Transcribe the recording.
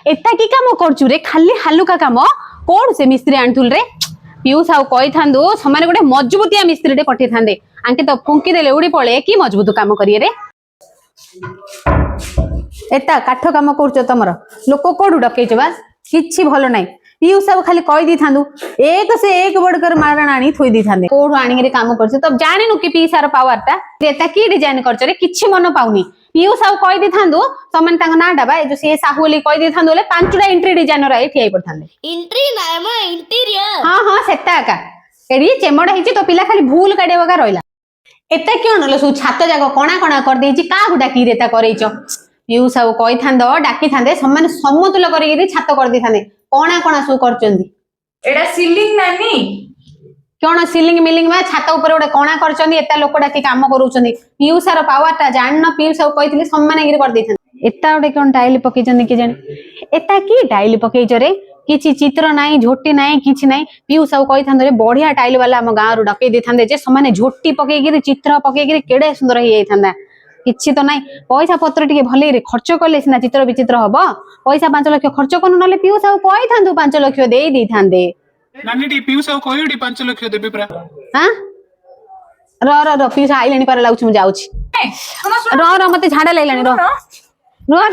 एता की काम करचु रे खाली हालुका काम कोड से मिस्त्री आंठुल रे पीयूष आउ कहि थांदो समान गोटे मजबूतिया मिस्त्री रे पठे थांदे आंके तो फुंकी देले उड़ी पळे की मजबूत काम करिए रे एता काठ काम करचो तमर लोक कोडु डकेच बा किछि भलो नाही पीयूष आउ खाली कहि दी थांदो एक से एक बडकर मारण आनी थोई दी थांदे कोडु आनी रे काम करछ तो जानिनु कि पीसार पावर ता एता की डिजाइन करछ रे किछि मन पाउनी पीयूष आउ कहि दी थांदो तमन तांग ना डबा ए जो से साहुली कहि दी थांदो ले पांचटा एंट्री डिजाइन रे ठियाई पड़थांदे एंट्री ना मा इंटीरियर हां हां सेता का एडी चेमडा हिची तो पिला खाली भूल काडे वगा रोइला एता क्यों नलो सु छात जागो कोणा कोणा कर देछि का गुडा की रेता करैचो पीयूष आउ कहि थांदो डाकी थांदे सम्मान समतुल करिगिरी छात कर दी थांदे कोणा कोणा सु करचंदी एडा सीलिंग नानी कोन सीलिंग मिलिंग में छात ऊपर गोटे कोणा करचंदी एता लोक डाकी काम करूचंदी पीयूष रो पावर ता जानन पीयूष आउ कहितली सम्मान गिरी कर देथान एता गोटे कोन टाइल पकेचंदी कि जाने एता की टाइल पकेच रे किछि चित्र नाही झोटी नाही किछि नाही पीयूष आउ कहि थांदे बढ़िया टाइल वाला हम गांव रु डके दे थांदे जे समाने झोटी पके गिरी चित्र पके गिरी केडे सुंदर हे थांदा किछि तो नाही पैसा पत्र टिके भले रे खर्च करले सिना चित्र विचित्र हबो पैसा 5 लाख खर्च करनु नले पीयूष आउ कहि थांदु 5 लाख देई दी थांदे नानी टी पीयूष आउ कहियो 5 लाख देबे पुरा हां र पीयूष आइलानी पर लाउछ मु जाउछि र मते झाडा लागलानी र